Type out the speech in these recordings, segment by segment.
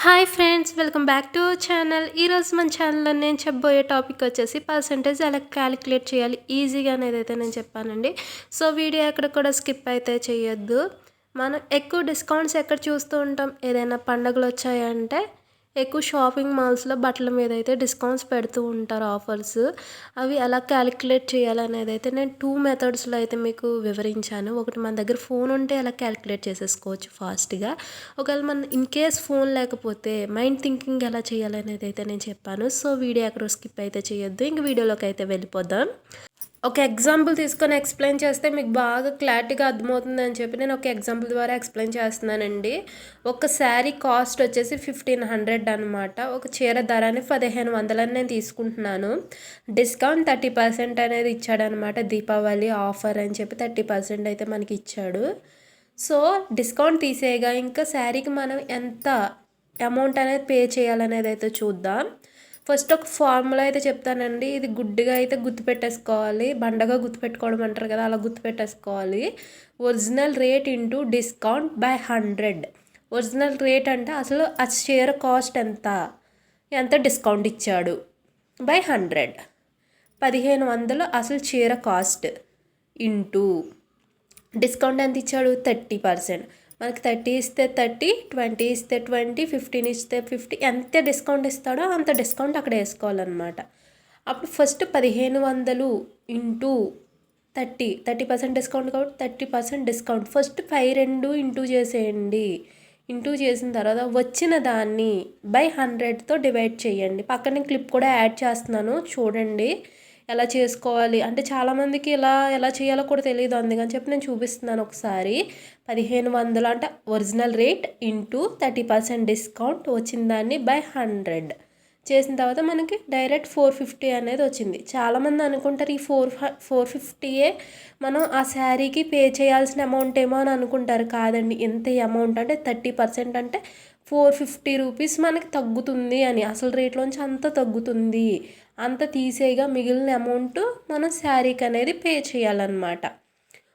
Hi friends, welcome back to our channel. ఈరోజు మన ఛానల్లో నేను చెప్పబోయే టాపిక్ వచ్చేసి పర్సంటేజ్ ఎలా క్యాలిక్యులేట్ చేయాలి ఈజీగా అనేది అయితే నేను చెప్పానండి. సో వీడియో ఎక్కడ కూడా స్కిప్ అయితే చేయొద్దు. మనం ఎక్కువ డిస్కౌంట్స్ ఎక్కడ చూస్తూ ఉంటాం, ఏదైనా పండుగలు వచ్చాయంటే ఎక్కువ షాపింగ్ మాల్స్లో బట్టల మీద అయితే డిస్కౌంట్స్ పెడుతూ ఉంటారు, ఆఫర్స్. అవి ఎలా క్యాలిక్యులేట్ చేయాలనేది అయితే నేను 2 మెథడ్స్లో అయితే మీకు వివరించాను. ఒకటి, మన దగ్గర ఫోన్ ఉంటే ఎలా క్యాలిక్యులేట్ చేసేసుకోవచ్చు ఫాస్ట్గా. ఒకవేళ మన ఇన్ కేస్ ఫోన్ లేకపోతే మైండ్ థింకింగ్ ఎలా చేయాలనేది అయితే నేను చెప్పాను. సో వీడియో ఎక్కడ స్కిప్ అయితే చేయొద్దు. ఇంక వీడియోలోకి అయితే వెళ్ళిపోదాం. ఒక ఎగ్జాంపుల్ తీసుకొని ఎక్స్ప్లెయిన్ చేస్తే మీకు బాగా క్లారిటీగా అర్థమవుతుందని చెప్పి నేను ఒక ఎగ్జాంపుల్ ద్వారా ఎక్స్ప్లెయిన్ చేస్తున్నానండి. ఒక శారీ కాస్ట్ వచ్చేసి 1500 అనమాట. ఒక చీర ధరని 1500 నేను తీసుకుంటున్నాను. డిస్కౌంట్ 30% అనేది ఇచ్చాడనమాట. దీపావళి ఆఫర్ అని చెప్పి 30% అయితే మనకి ఇచ్చాడు. సో డిస్కౌంట్ తీసేయగా ఇంకా శారీకి మనం ఎంత అమౌంట్ అనేది పే చేయాలనేది అయితే చూద్దాం. ఫస్ట్ ఒక ఫార్ములా అయితే చెప్తానండి. ఇది గుడ్డిగా అయితే గుర్తుపెట్టేసుకోవాలి, బండగా గుర్తుపెట్టుకోవడం అంటారు కదా, అలా గుర్తుపెట్టేసుకోవాలి. Original rate into discount by 100. Original rate అంటే అసలు ఆ షేర్ కాస్ట్ ఎంత డిస్కౌంట్ ఇచ్చాడు బై 100. 1500 అసలు చీర కాస్ట్ ఇంటూ డిస్కౌంట్ ఎంత ఇచ్చాడు 30%. మనకి 30 ఇస్తే 30, 20 ఇస్తే 20, 15 ఇస్తే 50, ఎంత డిస్కౌంట్ ఇస్తాడో అంత డిస్కౌంట్ అక్కడ వేసుకోవాలన్నమాట. అప్పుడు ఫస్ట్ 1500 ఇంటూ 30% డిస్కౌంట్ కాబట్టి 30% డిస్కౌంట్. ఫస్ట్ 2 ఇంటూ చేసేయండి. ఇంటూ చేసిన తర్వాత వచ్చిన దాన్ని బై 100తో డివైడ్ చేయండి. పక్కన క్లిప్ కూడా యాడ్ చేస్తున్నాను, చూడండి ఎలా చేసుకోవాలి. అంటే చాలామందికి ఎలా చేయాలో కూడా తెలియదు, అందుకని చెప్పి నేను చూపిస్తున్నాను ఒకసారి. 1500 అంటే ఒరిజినల్ రేట్ ఇంటూ 30% డిస్కౌంట్, వచ్చిన దాన్ని బై 100 చేసిన తర్వాత మనకి డైరెక్ట్ 450 అనేది వచ్చింది. చాలామంది అనుకుంటారు ఈ 450 మనం ఆ శారీకి పే చేయాల్సిన అమౌంట్ ఏమో అని అనుకుంటారు. కాదండి, ఎంత అమౌంట్ అంటే 30% అంటే 450 రూపీస్ మనకి తగ్గుతుంది అని, అసలు రేట్లోంచి అంత తగ్గుతుంది. అంత తీసేయగా మిగిలిన అమౌంట్ మనం శారీకి అనేది పే చేయాలన్నమాట.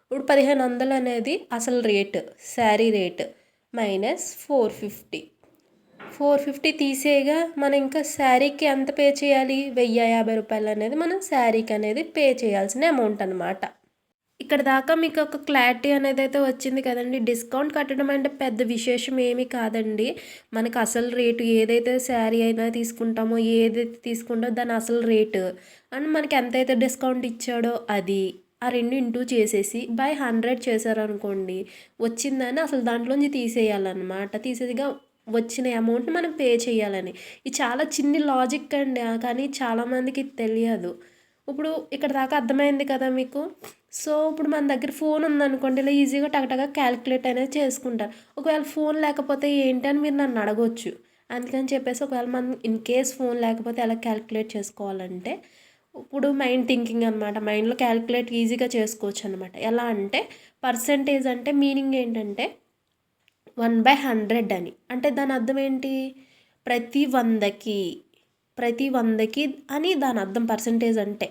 ఇప్పుడు 1500 అనేది అసలు రేటు, శారీ రేటు మైనస్ 450 తీసేయగా మనం ఇంకా శారీకి ఎంత పే చేయాలి, 1050 రూపాయలు అనేది మనం శారీకి అనేది పే చేయాల్సిన అమౌంట్ అనమాట. ఇక్కడ దాకా మీకు ఒక క్లారిటీ అనేది అయితే వచ్చింది కదండి. డిస్కౌంట్ కట్టడం అంటే పెద్ద విశేషం ఏమీ కాదండి. మనకు అసలు రేటు ఏదైతే శారీ అయినా తీసుకుంటామో, ఏదైతే తీసుకుంటామో దాని అసలు రేటు అండ్ మనకి ఎంతైతే డిస్కౌంట్ ఇచ్చాడో అది, ఆ 2 ఇంటూ చేసేసి బై 100 చేశారనుకోండి, వచ్చిందని అసలు దాంట్లోంచి తీసేయాలన్నమాట. తీసేదిగా వచ్చిన అమౌంట్ మనం పే చేయాలని. ఇది చాలా చిన్ని లాజిక్ అండి, కానీ చాలామందికి తెలియదు. ఇప్పుడు ఇక్కడ దాకా అర్థమైంది కదా మీకు. సో ఇప్పుడు మన దగ్గర ఫోన్ ఉందనుకోండి, ఇలా ఈజీగా టగటగా క్యాలిక్యులేట్ అనేది చేసుకుంటారు. ఒకవేళ ఫోన్ లేకపోతే ఏంటి అని మీరు నన్ను అడగొచ్చు. అందుకని చెప్పేసి ఒకవేళ మనం ఇన్ కేస్ ఫోన్ లేకపోతే ఎలా క్యాలిక్యులేట్ చేసుకోవాలంటే, ఇప్పుడు మైండ్ థింకింగ్ అనమాట. మైండ్లో క్యాలిక్యులేట్ ఈజీగా చేసుకోవచ్చు అనమాట. ఎలా అంటే పర్సంటేజ్ అంటే మీనింగ్ ఏంటంటే 1/100 అని. అంటే దాని అర్థం ఏంటి, ప్రతి 100కి అని దాని అర్థం పర్సంటేజ్ అంటే.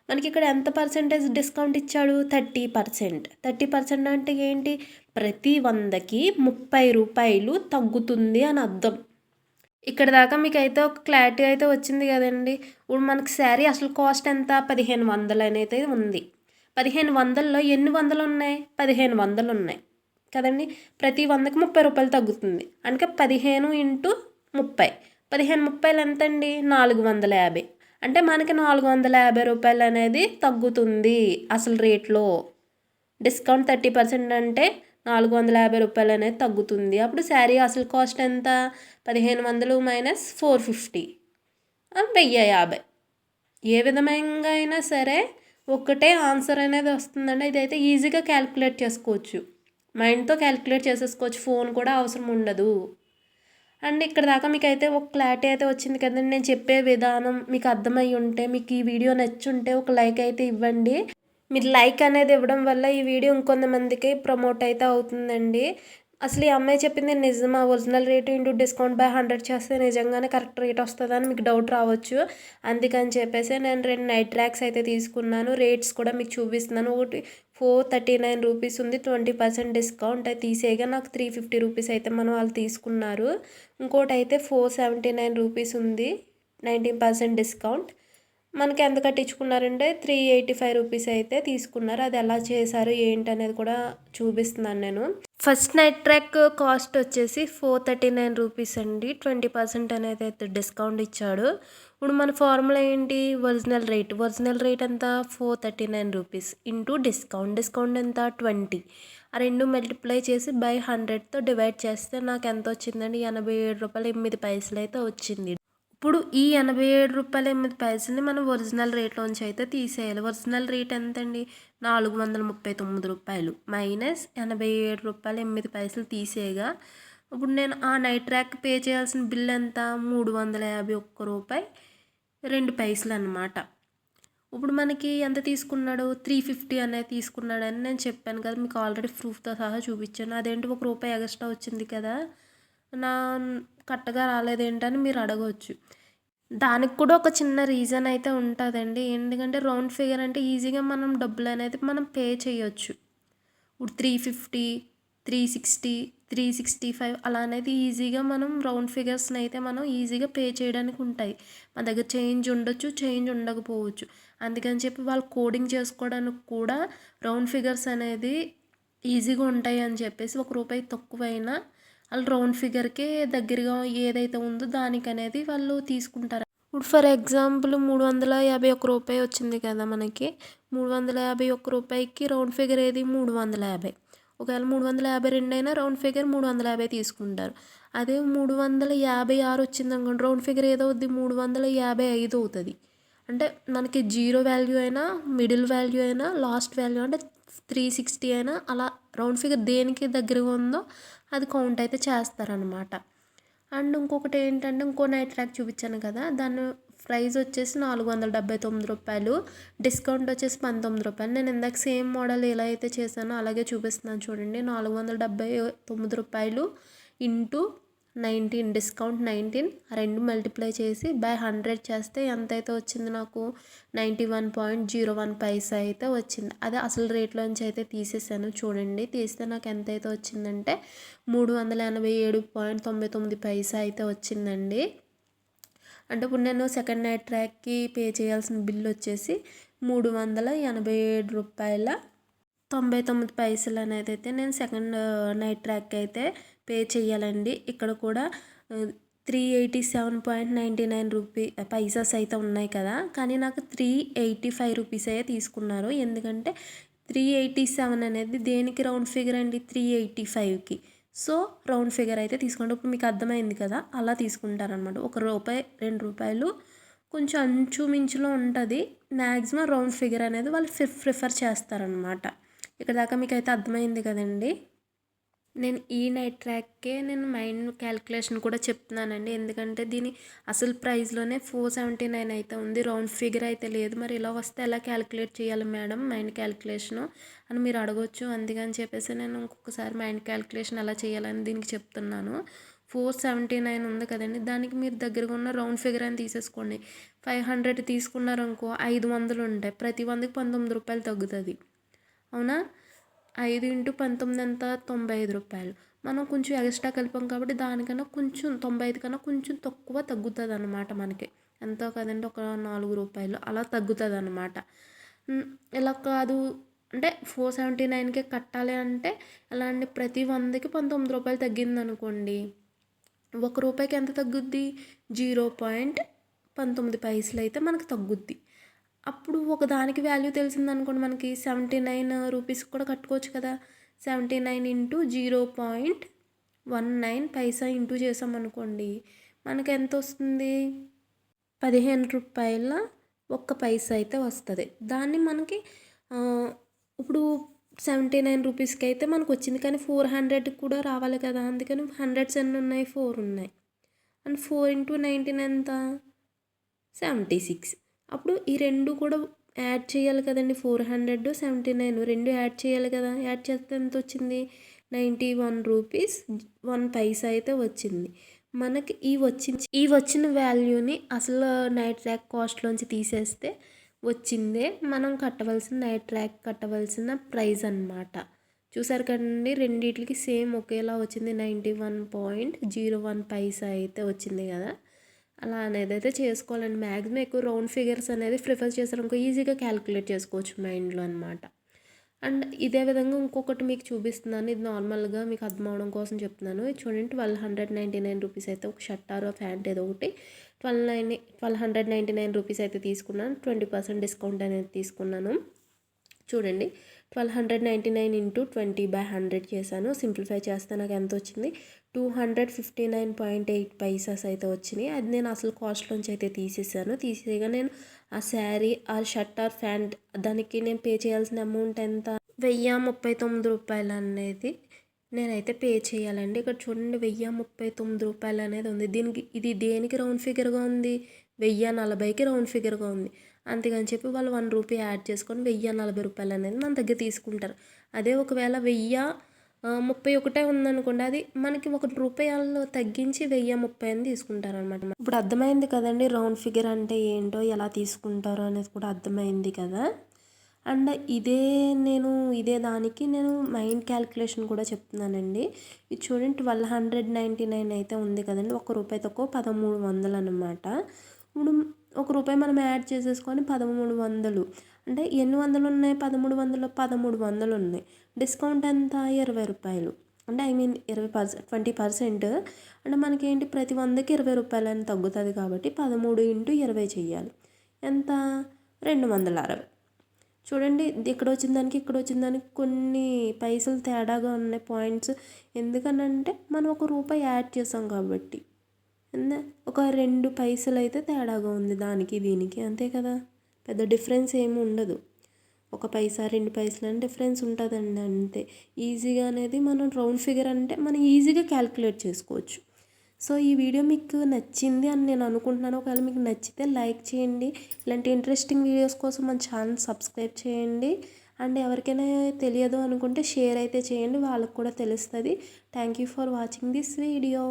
మనకి ఇక్కడ ఎంత పర్సంటేజ్ డిస్కౌంట్ ఇచ్చాడు, 30%. 30% అంటే ఏంటి, ప్రతి 100కి 30 రూపాయలు తగ్గుతుంది అని అర్థం. ఇక్కడ దాకా మీకు అయితే ఒక క్లారిటీ అయితే వచ్చింది కదండి. ఇప్పుడు మనకి శారీ అసలు కాస్ట్ ఎంత, 1500 అనేది ఉంది. 1500లో ఎన్ని వందలు ఉన్నాయి, 1500 ఉన్నాయి కదండి. ప్రతి 100కి 30 రూపాయలు తగ్గుతుంది. అంటే 15 ఇంటూ 30, 15/30 ఎంత అండి, 450. అంటే మనకి 450 రూపాయలు అనేది తగ్గుతుంది అసలు రేట్లో. డిస్కౌంట్ 30% అంటే 450 రూపాయలు అనేది తగ్గుతుంది. అప్పుడు శారీ అసలు కాస్ట్ ఎంత, 1500 మైనస్ 450, 1050. ఏ విధంగా అయినా సరే ఒకటే ఆన్సర్ అనేది వస్తుందండి. ఇదైతే ఈజీగా క్యాలిక్యులేట్ చేసుకోవచ్చు, మైండ్తో క్యాలిక్యులేట్ చేసేసుకోవచ్చు, ఫోన్ కూడా అవసరం ఉండదు. అండ్ ఇక్కడ దాకా మీకు అయితే ఒక క్లారిటీ అయితే వచ్చింది కదండి. నేను చెప్పే విధానం మీకు అర్థమై ఉంటే, మీకు ఈ వీడియో నచ్చుంటే ఒక లైక్ అయితే ఇవ్వండి. మీరు లైక్ అనేది ఇవ్వడం వల్ల ఈ వీడియో ఇంకొంతమందికి ప్రమోట్ అయితే అవుతుందండి. అసలు ఈ అమ్మాయి చెప్పింది నిజమా? Original rate into discount by 100 చేస్తే నిజంగానే కరెక్ట్ రేట్ వస్తదని మీకు డౌట్ రావచ్చు. అందుకని చెప్పేసి నేను 2 నైట్ ట్రాక్స్ అయితే తీసుకున్నాను. రేట్స్ కూడా మీకు చూపిస్తున్నాను. ఒకటి 439 రూపీస్ ఉంది. 20% డిస్కౌంట్ అయితే తీసేయగా నాకు 350 రూపీస్ అయితే వాళ్ళు తీసుకున్నారు. ఇంకోటి అయితే 479 రూపీస్ ఉంది. 19% డిస్కౌంట్. మనకి ఎంత కట్టించుకున్నారంటే 385 రూపీస్ అయితే తీసుకున్నారు. అది ఎలా చేశారు ఏంటి అనేది కూడా చూపిస్తున్నాను నేను. ఫస్ట్ నైట్ ట్రాక్ కాస్ట్ వచ్చేసి 439 రూపీస్ అండి. 20% అనేది అయితే డిస్కౌంట్ ఇచ్చాడు. ఇప్పుడు మన ఫార్ములా ఏంటి? ఒరిజినల్ రేట్ ఎంత? 439 రూపీస్ ఇంటూ డిస్కౌంట్ ఎంత? 20. ఆ రెండు మల్టిప్లై చేసి బై 100తో డివైడ్ చేస్తే నాకు ఎంత వచ్చిందండి? రూ. 87.08 అయితే వచ్చింది. ఇప్పుడు ఈ రూ. 87.08 మనం ఒరిజినల్ రేట్లోంచి అయితే తీసేయాలి. ఒరిజినల్ రేట్ ఎంతండి? రూ. 439 మైనస్ రూ. 87.08 తీసేయగా ఇప్పుడు నేను ఆ నైట్ ట్రాక్ పే చేయాల్సిన బిల్ ఎంత? రూ. 351.02 అనమాట. ఇప్పుడు మనకి ఎంత తీసుకున్నాడు? 350 అనేది తీసుకున్నాడని నేను చెప్పాను కదా, మీకు ఆల్రెడీ ప్రూఫ్తో సహా చూపించాను. అదేంటి ₹1 ఎక్స్ట్రా వచ్చింది కదా, నా కరెక్ట్గా రాలేదేంటని మీరు అడగవచ్చు. దానికి కూడా ఒక చిన్న రీజన్ అయితే ఉంటుందండి. ఎందుకంటే రౌండ్ ఫిగర్ అంటే ఈజీగా మనం డబ్బులు అనేది మనం పే చేయొచ్చు. ఇప్పుడు 350, 360, 365 అలా అనేది ఈజీగా మనం రౌండ్ ఫిగర్స్ని అయితే మనం ఈజీగా పే చేయడానికి ఉంటాయి. మన దగ్గర చేంజ్ ఉండొచ్చు, చేంజ్ ఉండకపోవచ్చు. అందుకని చెప్పి వాళ్ళు కోడింగ్ చేసుకోవడానికి కూడా రౌండ్ ఫిగర్స్ అనేది ఈజీగా ఉంటాయి అని చెప్పేసి ₹1 తక్కువైనా వాళ్ళు రౌండ్ ఫిగర్కే దగ్గరగా ఏదైతే ఉందో దానికి అనేది వాళ్ళు తీసుకుంటారు. ఇప్పుడు ఫర్ ఎగ్జాంపుల్ ₹351 వచ్చింది కదా మనకి. ₹351కి రౌండ్ ఫిగర్ ఏది? 350. ఒకవేళ 352 అయినా రౌండ్ ఫిగర్ 350 తీసుకుంటారు. అదే 356 వచ్చింది అనుకోండి, రౌండ్ ఫిగర్ ఏదవుద్ది? 355 అవుతుంది. అంటే మనకి జీరో వాల్యూ అయినా, మిడిల్ వాల్యూ అయినా, లాస్ట్ వాల్యూ అంటే 360 అయినా అలా రౌండ్ ఫిగర్ దేనికి దగ్గరగా ఉందో అది కౌంట్ అయితే చేస్తారనమాట. అండ్ ఇంకొకటి ఏంటంటే ఇంకో నైట్ ట్రాక్ చూపించాను కదా, దాని ప్రైస్ వచ్చేసి ₹479, డిస్కౌంట్ వచ్చేసి ₹19. నేను ఇందాక సేమ్ మోడల్ ఎలా అయితే చేశానో అలాగే చూపిస్తున్నాను చూడండి. ₹479 ఇంటూ 19, డిస్కౌంట్ 19, ఆ రెండు మల్టిప్లై చేసి బై 100 చేస్తే ఎంత అయితే వచ్చింది? నాకు 91.01 అయితే వచ్చింది. అదే అసలు రేట్లోంచి అయితే తీసేసాను చూడండి. తీస్తే నాకు ఎంత అయితే వచ్చిందంటే 387.99 అయితే వచ్చిందండి. అంటే ఇప్పుడు నేను సెకండ్ నైట్ ట్రాక్కి పే చేయాల్సిన బిల్ వచ్చేసి ₹387.99 అనేది అయితే నేను సెకండ్ నైట్ ట్రాక్ అయితే పే చేయాలండి. ఇక్కడ కూడా 387.99 పైసాస్ అయితే ఉన్నాయి కదా, కానీ నాకు 385 రూపీస్ అయితే తీసుకున్నారు. ఎందుకంటే 387 అనేది దేనికి రౌండ్ ఫిగర్ అండి? 385కి. సో రౌండ్ ఫిగర్ అయితే తీసుకోండి. ఇప్పుడు మీకు అర్థమైంది కదా, అలా తీసుకుంటారనమాట. ₹1, ₹2 కొంచెం అంచుమించులో ఉంటుంది. మ్యాక్సిమం రౌండ్ ఫిగర్ అనేది వాళ్ళు ప్రిఫర్ చేస్తారనమాట. ఇక్కడ దాకా మీకు అయితే అర్థమైంది కదండి. నేను ఈ నైట్ ట్రాక్కే నేను మైండ్ క్యాలిక్యులేషన్ కూడా చెప్తున్నానండి. ఎందుకంటే దీని అసలు ప్రైస్లోనే 479 అయితే ఉంది, రౌండ్ ఫిగర్ అయితే లేదు. మరి ఇలా వస్తే ఎలా క్యాలిక్యులేట్ చేయాలి మేడం మైండ్ క్యాలిక్యులేషను అని మీరు అడగవచ్చు. అందుకని చెప్పేసి నేను ఇంకొకసారి మైండ్ క్యాలిక్యులేషన్ ఎలా చేయాలని దీనికి చెప్తున్నాను. 479 ఉంది కదండి, దానికి మీరు దగ్గరగా ఉన్న రౌండ్ ఫిగర్ అని తీసేసుకోండి. 500 తీసుకున్నారనుకో 500 ఉంటాయి. ప్రతి 100కి ₹19 తగ్గుతుంది. అవునా? 5 × 19 ఎంత? ₹95. మనం కొంచెం ఎక్స్ట్రా కలిపాం కాబట్టి దానికన్నా కొంచెం 95 కన్నా కొంచెం తక్కువ తగ్గుతుంది అనమాట. మనకి ఎంతో కదండి, ఒక ₹4 అలా తగ్గుతుంది అనమాట. ఇలా కాదు అంటే 479కే కట్టాలి అంటే ఎలా అండి? ప్రతి 100కి ₹19 తగ్గింది అనుకోండి, ₹1కి ఎంత తగ్గుద్ది? 0.19 అయితే మనకు తగ్గుద్ది. అప్పుడు ఒక దానికి వాల్యూ తెలిసిందనుకోండి, మనకి 79 రూపీస్ కూడా కట్టుకోవచ్చు కదా. 79 ఇంటూ 0.19 ఇంటూ చేసామనుకోండి, మనకి ఎంత వస్తుంది? ₹15.01 అయితే వస్తుంది. దాన్ని మనకి ఇప్పుడు 79 రూపీస్కి అయితే మనకు వచ్చింది, కానీ 400 కూడా రావాలి కదా. అందుకని 100s ఎన్ని ఉన్నాయి? 4 ఉన్నాయి. అండ్ 4 × 19 ఎంత? 76. అప్పుడు ఈ రెండు కూడా యాడ్ చేయాలి కదండి. 400, 79 రెండు యాడ్ చేయాలి కదా. యాడ్ చేస్తే ఎంత వచ్చింది? 91 రూపీస్ 1 పైసా అయితే వచ్చింది. మనకి ఈ వచ్చిన వాల్యూని అసలు నైట్ ర్యాక్ కాస్ట్లోంచి తీసేస్తే వచ్చిందే మనం నైట్ ర్యాక్ కట్టవలసిన ప్రైస్ అన్నమాట. చూసారు కదండి, రెండిటికి సేమ్ ఒకేలా వచ్చింది. 91.01 పైసా అయితే వచ్చింది కదా. అలా అనేది అయితే చేసుకోవాలండి. మ్యాక్సిమం ఎక్కువ రౌండ్ ఫిగర్స్ అనేది ప్రిఫర్ చేశారనుకో ఈజీగా క్యాలిక్యులేట్ చేసుకోవచ్చు మైండ్లో అనమాట. అండ్ ఇదే విధంగా ఇంకొకటి మీకు చూపిస్తున్నాను. ఇది నార్మల్గా మీకు అర్థం అవడం కోసం చెప్తున్నాను. ఇది చూడండి, 1299 రూపీస్ అయితే ఒక షర్ట్ ఆర్ ప్యాంట్ ఏదో ఒకటి 1299 రూపీస్ అయితే తీసుకున్నాను. 20% డిస్కౌంట్ అనేది తీసుకున్నాను. చూడండి, 1299 ఇంటూ 20/100 చేశాను. సింప్లిఫై చేస్తే నాకు ఎంత వచ్చింది, 259.8 పైసాస్ అయితే వచ్చినాయి. అది నేను అసలు కాస్ట్లోంచి అయితే తీసేయగా నేను ఆ శారీ ఆ షర్ట్ ఆర్ ప్యాంట్ దానికి నేను పే చేయాల్సిన అమౌంట్ ఎంత, 1039 రూపాయలు అనేది నేనైతే పే చేయాలండి. ఇక్కడ చూడండి, 1039 రూపాయలు అనేది ఉంది. ఇది దేనికి రౌండ్ ఫిగర్గా ఉంది, 1040కి రౌండ్ ఫిగర్గా ఉంది. అంతేగాని చెప్పి వాళ్ళు 1 రూపీ యాడ్ చేసుకొని 1040 రూపాయలు అనేది మన దగ్గర తీసుకుంటారు. అదే ఒకవేళ 1031 ఉందనుకోండి, అది మనకి 1 రూపాయలు తగ్గించి 1030 అని తీసుకుంటారు అనమాట. ఇప్పుడు అర్థమైంది కదండి రౌండ్ ఫిగర్ అంటే ఏంటో, ఎలా తీసుకుంటారో అనేది కూడా అర్థమైంది కదా. అండ్ ఇదే దానికి నేను మైండ్ క్యాలిక్యులేషన్ కూడా చెప్తున్నానండి. ఇది చూడండి, 1299 అయితే ఉంది కదండి, 1 రూపాయి తక్కువ 1300 అనమాట. ఇప్పుడు 1 రూపాయి మనం యాడ్ చేసేసుకొని 1300 అంటే ఎన్ని వందలు ఉన్నాయి, 1300 ఉన్నాయి. డిస్కౌంట్ ఎంత, 20 రూపాయలు. అంటే 20% అంటే మనకేంటి ప్రతి 100కి 20 రూపాయలు అని తగ్గుతుంది కాబట్టి 13 × 20 చేయాలి. ఎంత, 260. చూడండి, ఇక్కడ వచ్చిన దానికి కొన్ని పైసలు తేడాగా ఉన్నాయి పాయింట్స్. ఎందుకనంటే మనం 1 రూపాయి యాడ్ చేసాం కాబట్టి ఒక 2 పైసలు అయితే తేడాగా ఉంది దానికి దీనికి, అంతే కదా. పెద్ద డిఫరెన్స్ ఏమి ఉండదు. 1 పైసా 2 పైసలు అని డిఫరెన్స్ ఉంటుందండి, అంతే. ఈజీగా అనేది మనం రౌండ్ ఫిగర్ అంటే మనం ఈజీగా క్యాలిక్యులేట్ చేసుకోవచ్చు. సో ఈ వీడియో మీకు నచ్చింది అని నేను అనుకుంటున్నాను. ఒకవేళ మీకు నచ్చితే లైక్ చేయండి. ఇలాంటి ఇంట్రెస్టింగ్ వీడియోస్ కోసం మన ఛానల్ సబ్స్క్రైబ్ చేయండి. అండ్ ఎవరికైనా తెలియదు అనుకుంటే షేర్ అయితే చేయండి, వాళ్ళకు కూడా తెలుస్తుంది. Thank you for watching this video.